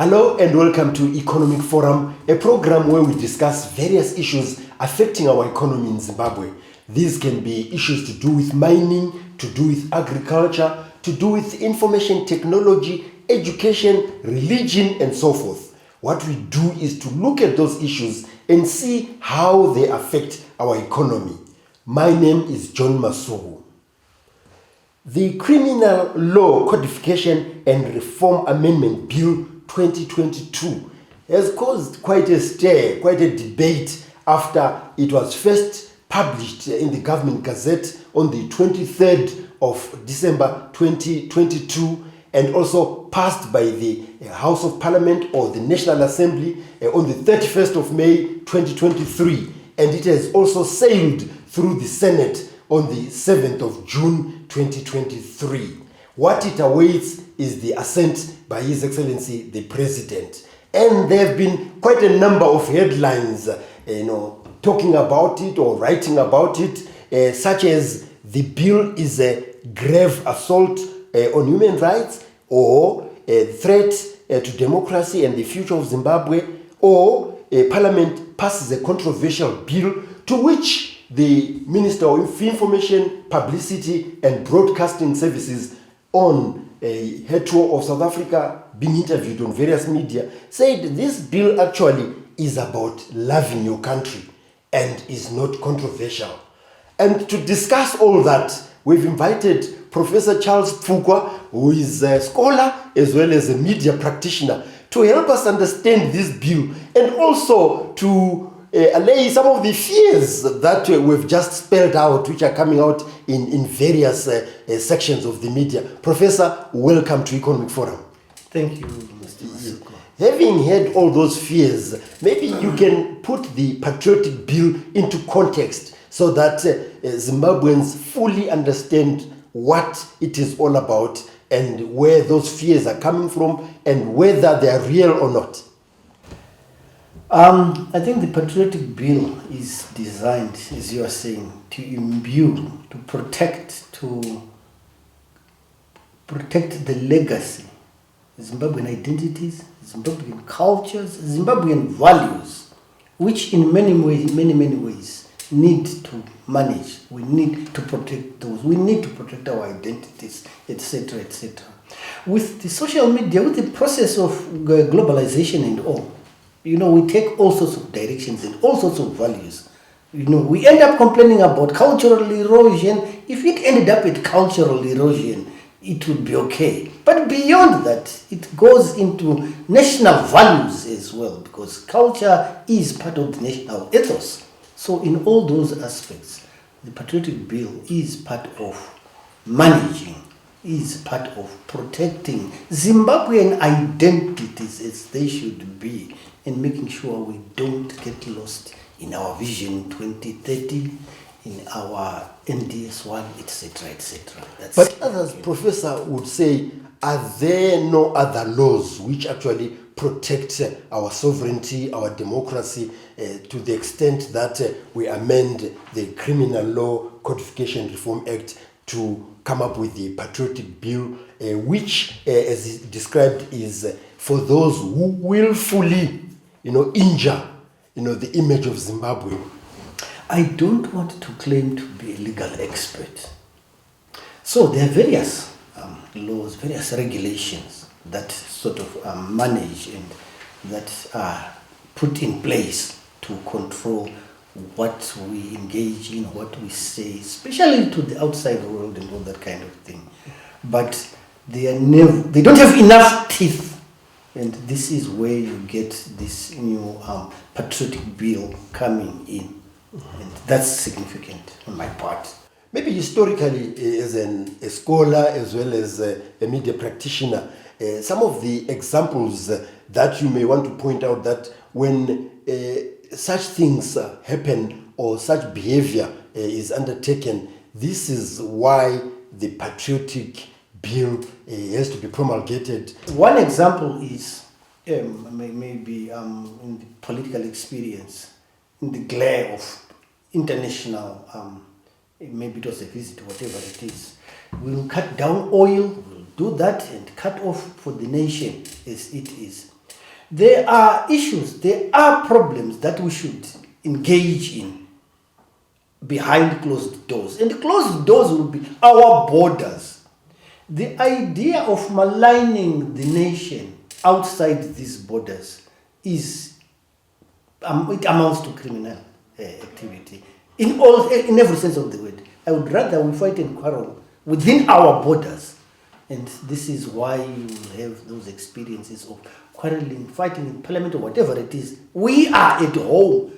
Hello and welcome to Economic Forum, a program where we discuss various issues affecting our economy in Zimbabwe. These can be issues to do with mining, to do with agriculture, to do with information technology, education, religion, and so forth. What we do is to look at those issues and see how they affect our economy. My name is John Masugu. The Criminal Law Codification and Reform Amendment Bill 2022 has caused quite a stir, quite a debate after it was first published in the Government Gazette on the 23rd of December 2022 and also passed by the House of Parliament or the National Assembly on the 31st of May 2023, and it has also sailed through the Senate on the 7th of June 2023. What it awaits is the assent by His Excellency the President. And there have been quite a number of headlines talking about it or writing about it, such as the bill is a grave assault on human rights, or a threat to democracy and the future of Zimbabwe, or Parliament passes a controversial bill, to which the Minister of Information, Publicity and Broadcasting Services on her tour of South Africa, being interviewed on various media, said this bill actually is about loving your country and is not controversial. And to discuss all that, we've invited Professor Charles Pfukwa, who is a scholar as well as a media practitioner, to help us understand this bill and also to allay some of the fears that we've just spelled out, which are coming out in various sections of the media. Professor, welcome to Economic Forum. Thank you, Mr. Masuku. Having heard all those fears, maybe you can put the patriotic bill into context so that Zimbabweans fully understand what it is all about and where those fears are coming from and whether they are real or not. I think the patriotic bill is designed, as you are saying, to imbue, to protect the legacy, Zimbabwean identities, Zimbabwean cultures, Zimbabwean values, which in many ways need to manage. We need to protect those. We need to protect our identities, etc., etc. With the social media, with the process of globalization and all, we take all sorts of directions and all sorts of values. We end up complaining about cultural erosion. If it ended up at cultural erosion, it would be okay. But beyond that, it goes into national values as well, because culture is part of the national ethos. So in all those aspects, the patriotic bill is part of managing, is part of protecting Zimbabwean identities as they should be, and making sure we don't get lost in our Vision 2030, in our NDS1, etc., etc. But others, Professor, would say, are there no other laws which actually protect our sovereignty, our democracy, to the extent that we amend the Criminal Law Codification Reform Act to come up with the patriotic bill, which, as described, is for those who willfully injure, the image of Zimbabwe? I don't want to claim to be a legal expert. So there are various laws, various regulations that sort of manage and that are put in place to control what we engage in, what we say, especially to the outside world and all that kind of thing. But they don't have enough teeth. And this is where you get this new patriotic bill coming in. And that's significant on my part. Maybe historically, as a scholar as well as a media practitioner, some of the examples that you may want to point out that when such things happen or such behavior is undertaken, this is why the patriotic bill has to be promulgated. One example is maybe in the political experience, in the glare of international, maybe it was a visit, whatever it is. We'll cut down oil, we'll do that and cut off for the nation as it is. There are issues, there are problems that we should engage in behind closed doors. And the closed doors will be our borders. The idea of maligning the nation outside these borders is, it amounts to criminal activity in every sense of the word. I would rather we fight and quarrel within our borders. And this is why you have those experiences of quarreling, fighting in parliament or whatever it is. We are at home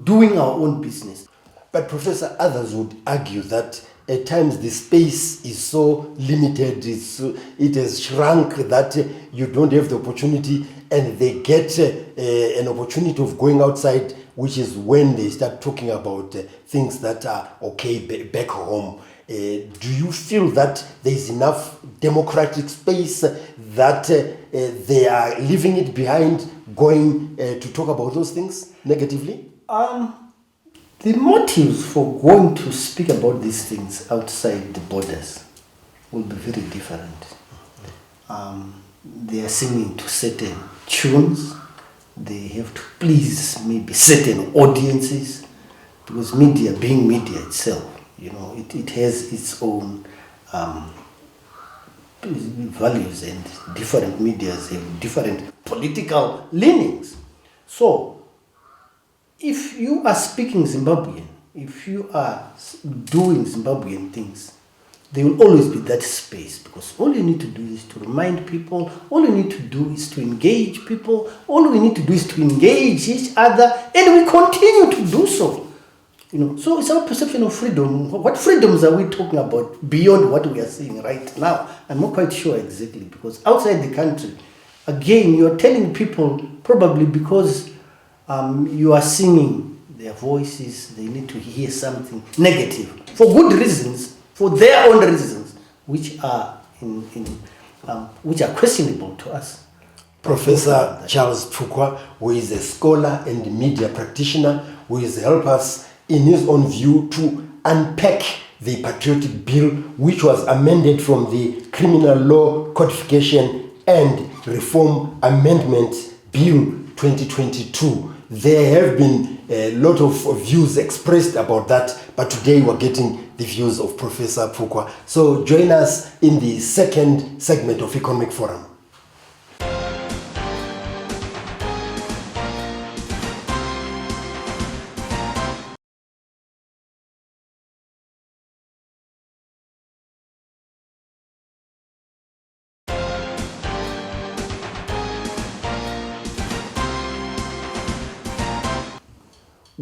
doing our own business. But Professor, others would argue that at times the space is so limited, it has shrunk that you don't have the opportunity, and they get an opportunity of going outside, which is when they start talking about things that are okay back home. Do you feel that there is enough democratic space that they are leaving it behind, going to talk about those things negatively? The motives for going to speak about these things outside the borders will be very different. They are singing to certain tunes. They have to please maybe certain audiences, because media, being media itself, it has its own values, and different medias have different political leanings. So, if you are speaking Zimbabwean, if you are doing Zimbabwean things, there will always be that space, because all you need to do is to remind people, all you need to do is to engage people, all we need to do is to engage each other, and we continue to do so. So it's our perception of freedom. What freedoms are we talking about beyond what we are seeing right now? I'm not quite sure exactly, because outside the country, again, you're telling people probably because you are singing their voices, they need to hear something negative for good reasons, for their own reasons, which are which are questionable to us. Professor Charles Pfukwa, who is a scholar and media practitioner, who has helped us in his own view to unpack the patriotic bill, which was amended from the Criminal Law Codification and Reform Amendment Bill 2022. There have been a lot of views expressed about that, but today we're getting the views of Professor Pfukwa. So join us in the second segment of Economic Forum.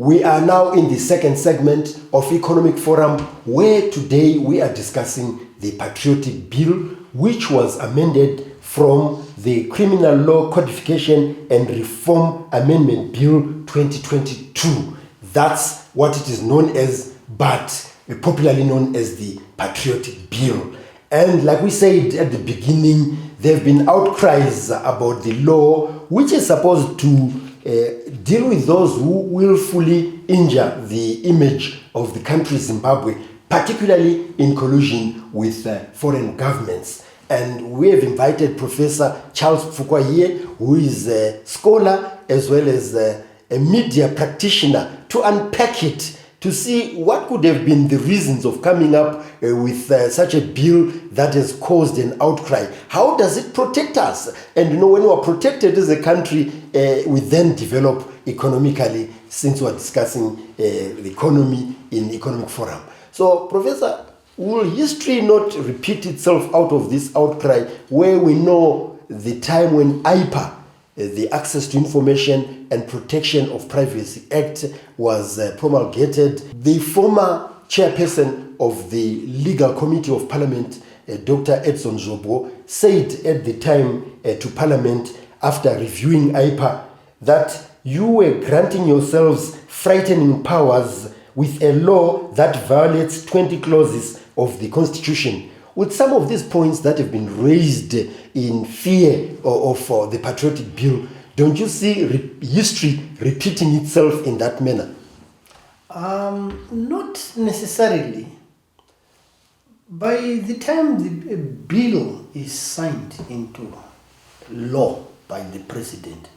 We are now in the second segment of Economic Forum, where today we are discussing the Patriotic Bill, which was amended from the Criminal Law Codification and Reform Amendment Bill 2022. That's what it is known as, but popularly known as the Patriotic Bill. And like we said at the beginning, there have been outcries about the law, which is supposed to deal with those who willfully injure the image of the country Zimbabwe, particularly in collusion with foreign governments. And we have invited Professor Charles Pfukwa here, who is a scholar as well as a media practitioner, to unpack it, to see what could have been the reasons of coming up with such a bill that has caused an outcry. How does it protect us? And when we are protected as a country, we then develop economically, since we are discussing the economy in Economic Forum. So, Professor, will history not repeat itself out of this outcry, where we know the time when IPA, the Access to Information and Protection of Privacy Act, was promulgated? The former chairperson of the Legal Committee of Parliament, Dr. Edson Zobo, said at the time to Parliament, after reviewing IPA, that you were granting yourselves frightening powers with a law that violates 20 clauses of the Constitution. With some of these points that have been raised in fear of the Patriotic Bill, don't you see history repeating itself in that manner? Not necessarily. By the time the bill is signed into law by the president,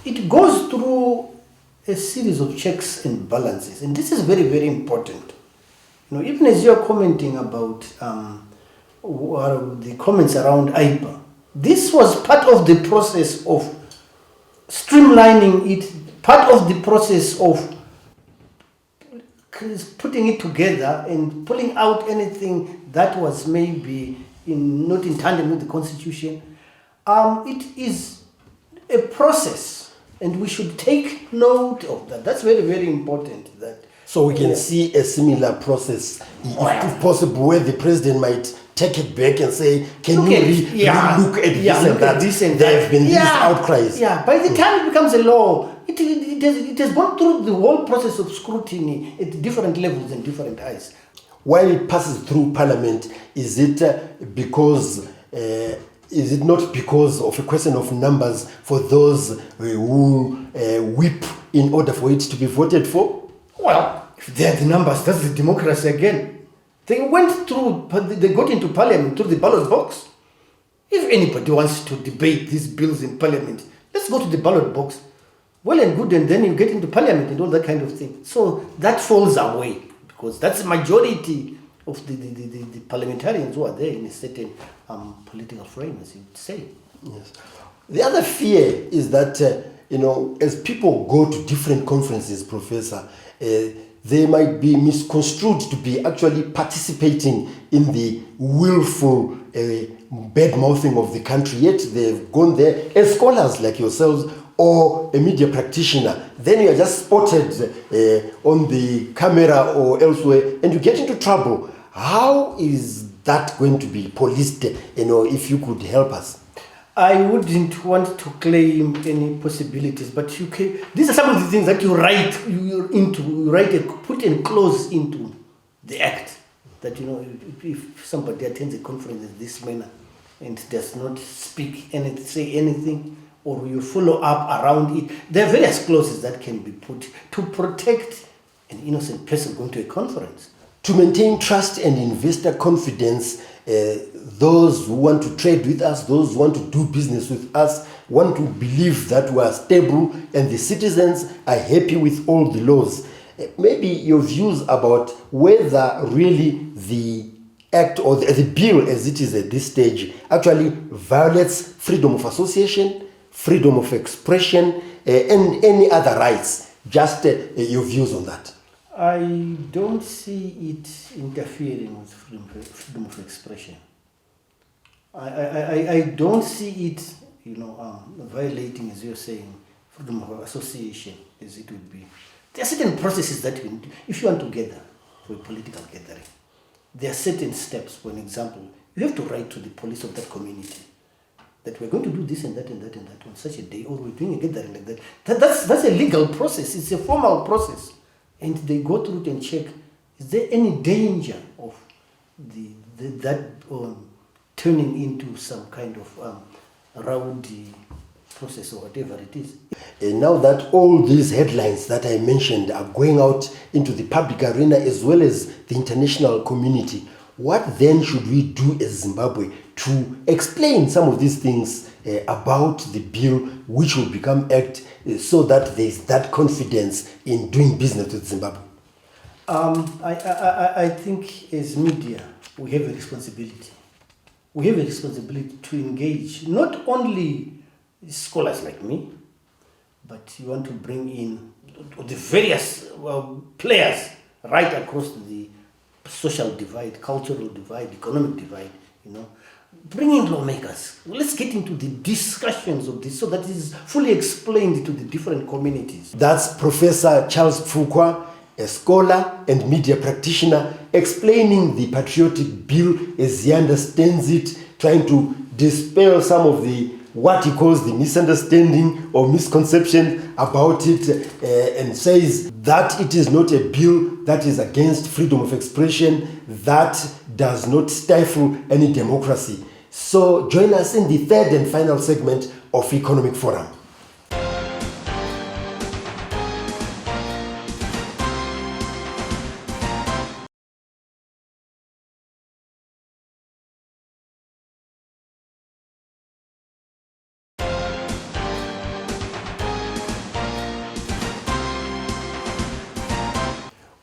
it goes through a series of checks and balances, and this is very, very important. Even as you're commenting about the comments around IPA, this was part of the process of streamlining it, part of the process of putting it together and pulling out anything that was maybe not in tandem with the Constitution. It is a process, and we should take note of that. That's very, very important. So we can see a similar process, if possible, where the president might take it back and say, can you look at this and that? There have been these outcries. Yeah, by the time it becomes a law, it has gone through the whole process of scrutiny at different levels and different heights. While it passes through Parliament, is it not because of a question of numbers for those who whip in order for it to be voted for? Well, if they are the numbers, that's the democracy again. They got into Parliament through the ballot box. If anybody wants to debate these bills in Parliament, let's go to the ballot box. Well and good, and then you get into Parliament and all that kind of thing. So that falls away, because that's the majority of the parliamentarians who are there in a certain political frame, as you would say. Yes. The other fear is that, as people go to different conferences, Professor, they might be misconstrued to be actually participating in the willful bad-mouthing of the country, yet they've gone there as scholars like yourselves or a media practitioner. Then you are just spotted on the camera or elsewhere and you get into trouble. How is that going to be policed, if you could help us? I wouldn't want to claim any possibilities, but these are some of the things that you put a clause into the act, that if somebody attends a conference in this manner and does not speak and say anything, or you follow up around it, there are various clauses that can be put to protect an innocent person going to a conference. To maintain trust and investor confidence, those who want to trade with us, those who want to do business with us, want to believe that we are stable and the citizens are happy with all the laws. Maybe your views about whether really the act or the bill as it is at this stage actually violates freedom of association, freedom of expression, and any other rights. Just your views on that. I don't see it interfering with freedom of expression. I don't see it, violating, as you're saying, freedom of association, as it would be. There are certain processes that if you want to gather for a political gathering, there are certain steps. For an example, you have to write to the police of that community that we're going to do this and that and that and that on such a day, or we're doing a gathering like that. That's a legal process. It's a formal process. And they go through it and check, is there any danger of that turning into some kind of rowdy process or whatever it is? And now that all these headlines that I mentioned are going out into the public arena as well as the international community, what then should we do as Zimbabwe to explain some of these things about the bill which will become act, so that there is that confidence in doing business with Zimbabwe? I think as media, we have a responsibility. We have a responsibility to engage not only scholars like me, but you want to bring in the various players right across the social divide, cultural divide, economic divide, Bring in lawmakers. Let's get into the discussions of this so that it is fully explained to the different communities. That's Professor Charles Pfukwa, a scholar and media practitioner, explaining the patriotic bill as he understands it, trying to dispel some of what he calls the misunderstanding or misconception about it, and says that it is not a bill that is against freedom of expression, that does not stifle any democracy. So join us in the third and final segment of Economic Forum.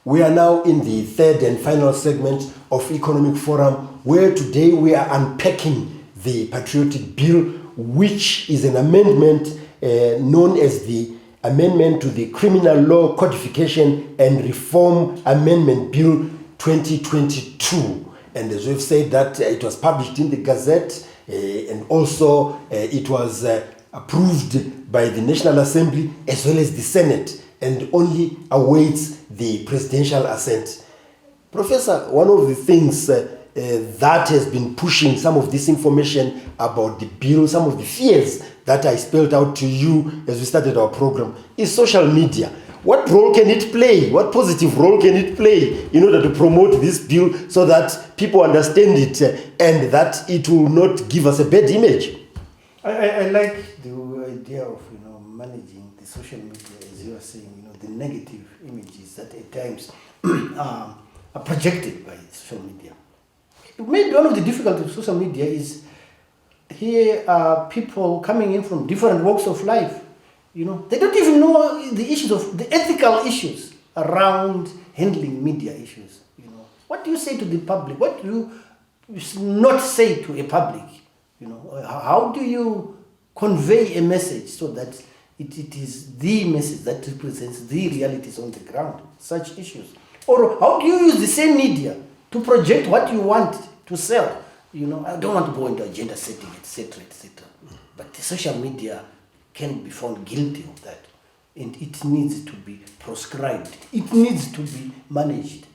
We are now in the third and final segment of Economic Forum, where today we are unpacking the Patriotic Bill, which is an amendment known as the Amendment to the Criminal Law Codification and Reform Amendment Bill 2022. And as we've said, that it was published in the Gazette and also it was approved by the National Assembly as well as the Senate, and only awaits the presidential assent. Professor, one of the things that has been pushing some of this information about the bill, some of the fears that I spelled out to you as we started our program, is social media. What role can it play? What positive role can it play in order to promote this bill so that people understand it and that it will not give us a bad image? I like the idea of managing the social media, as you are saying, the negative images that at times are projected by social media. Maybe one of the difficulties of social media is here are people coming in from different walks of life. They don't even know the issues of the ethical issues around handling media issues. What do you say to the public? What do you not say to a public? How do you convey a message so that it is the message that represents the realities on the ground, such issues? Or how do you use the same media to project what you want to sell? I don't want to go into agenda setting, etc., etc. But the social media can be found guilty of that. And it needs to be proscribed. It needs to be managed.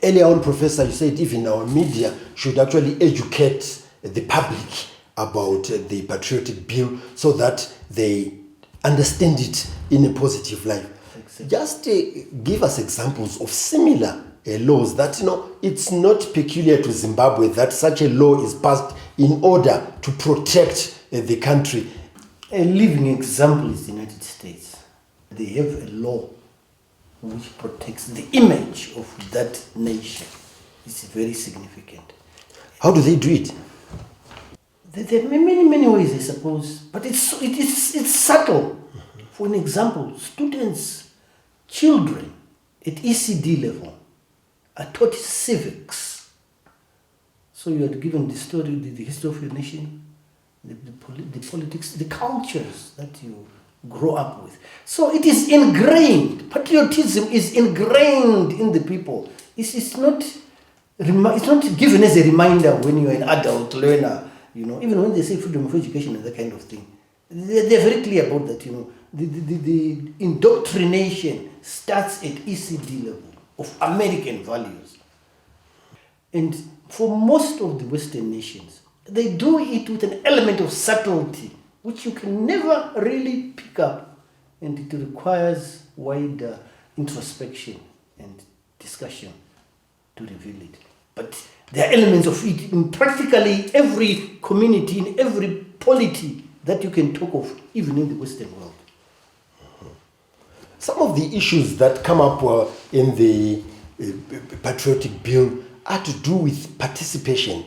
Earlier on, Professor, you said even our media should actually educate the public about the Patriotic Bill so that they understand it in a positive light. Exactly. Just give us examples of similar laws that, it's not peculiar to Zimbabwe that such a law is passed in order to protect the country. A living example is the United States. They have a law which protects the image of that nation. It's very significant. How do they do it? There are many ways, I suppose, but it's subtle. Mm-hmm. For an example, students, children at ECD level are taught civics. So you are given the story, the history of your nation, the politics, the cultures that you grow up with. So it is ingrained. Patriotism is ingrained in the people. It's not given as a reminder when you're an adult learner. Even when they say freedom of education and that kind of thing, they're very clear about that. The indoctrination starts at ECD level of American values. And for most of the Western nations, they do it with an element of subtlety, which you can never really pick up, and it requires wider introspection and discussion to reveal it. But there are elements of it in practically every community, in every polity that you can talk of, even in the Western world. Some of the issues that come up in the Patriotic Bill are to do with participation,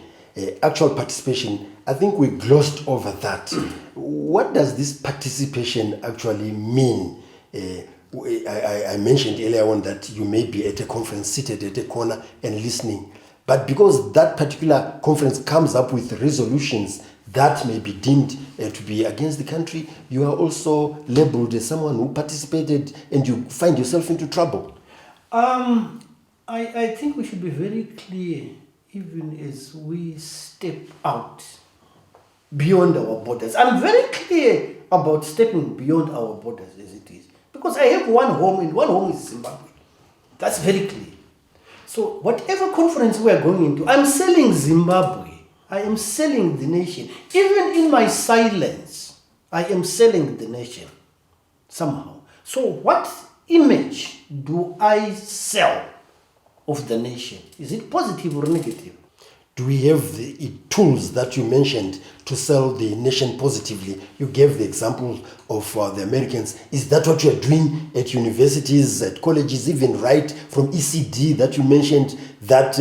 actual participation. I think we glossed over that. What does this participation actually mean? I mentioned earlier on that you may be at a conference, seated at a corner and listening. But because that particular conference comes up with resolutions that may be deemed to be against the country, you are also labeled as someone who participated and you find yourself into trouble. I think we should be very clear, even as we step out beyond our borders. I'm very clear about stepping beyond our borders as it is. Because I have one home, and one home is Zimbabwe. That's very clear. So whatever conference we are going into, I'm selling Zimbabwe. I am selling the nation. Even in my silence, I am selling the nation somehow. So what image do I sell of the nation? Is it positive or negative? Do we have the tools that you mentioned to sell the nation positively? You gave the example of the Americans. Is that what you're doing at universities, at colleges, even right from ECD that you mentioned, that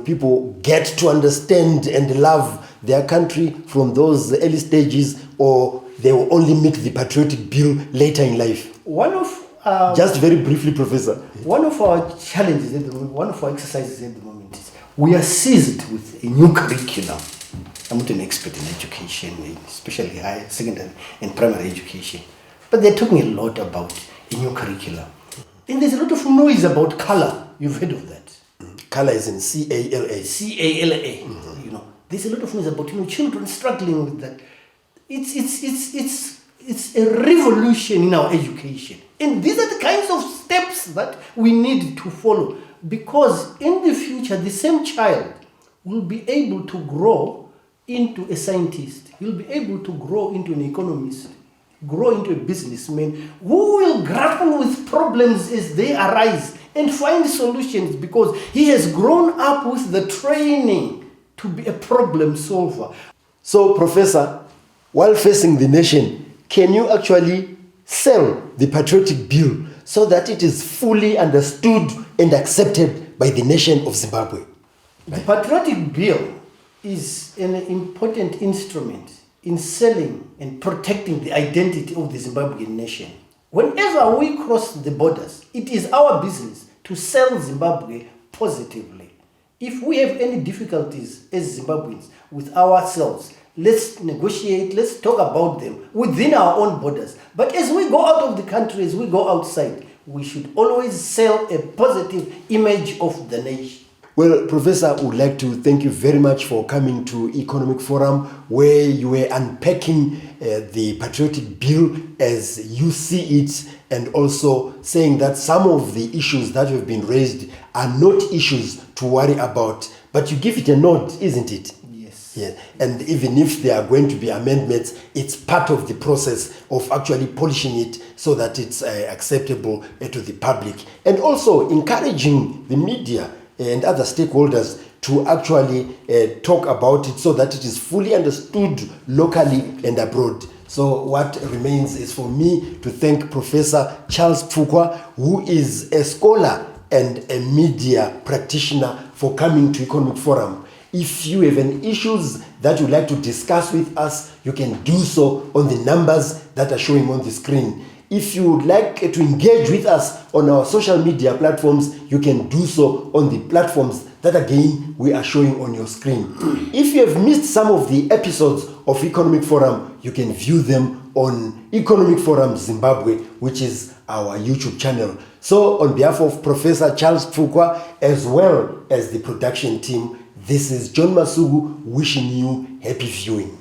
people get to understand and love their country from those early stages, or they will only meet the Patriotic Bill later in life? One of Just very briefly, Professor. One of our challenges at the moment, one of our exercises at the moment is we are seized with a new curriculum. I'm not an expert in education, especially higher, secondary and primary education. But they're talking a lot about a new curriculum. And there's a lot of noise about color. You've heard of that. Color is in C-A-L-A. C-A-L-A. You know, there's a lot of noise about children struggling with that. It's a revolution in our education. And these are the kinds of steps that we need to follow, because in the future, the same child will be able to grow into a scientist. He'll be able to grow into an economist, grow into a businessman who will grapple with problems as they arise and find solutions, because he has grown up with the training to be a problem solver. So, Professor, while facing the nation, can you actually sell the patriotic bill so that it is fully understood and accepted by the nation of Zimbabwe? The patriotic bill is an important instrument in selling and protecting the identity of the Zimbabwean nation. Whenever we cross the borders, it is our business to sell Zimbabwe positively. If we have any difficulties as Zimbabweans with ourselves, let's negotiate, let's talk about them within our own borders. But as we go out of the country, as we go outside, we should always sell a positive image of the nation. Well, Professor, I would like to thank you very much for coming to Economic Forum, where you were unpacking the patriotic bill as you see it, and also saying that some of the issues that have been raised are not issues to worry about, but you give it a nod, isn't it? Yes. Yeah. And even if there are going to be amendments, it's part of the process of actually polishing it so that it's acceptable to the public, and also encouraging the media and other stakeholders to actually talk about it so that it is fully understood locally and abroad. So what remains is for me to thank Professor Charles Pfukwa, who is a scholar and a media practitioner, for coming to Economic Forum. If you have any issues that you'd like to discuss with us, you can do so on the numbers that are showing on the screen. If you would like to engage with us on our social media platforms, you can do so on the platforms that again we are showing on your screen. If you have missed some of the episodes of Economic Forum, you can view them on Economic Forum Zimbabwe, which is our YouTube channel. So on behalf of Professor Charles Pfukwa, as well as the production team, this is John Masugu wishing you happy viewing.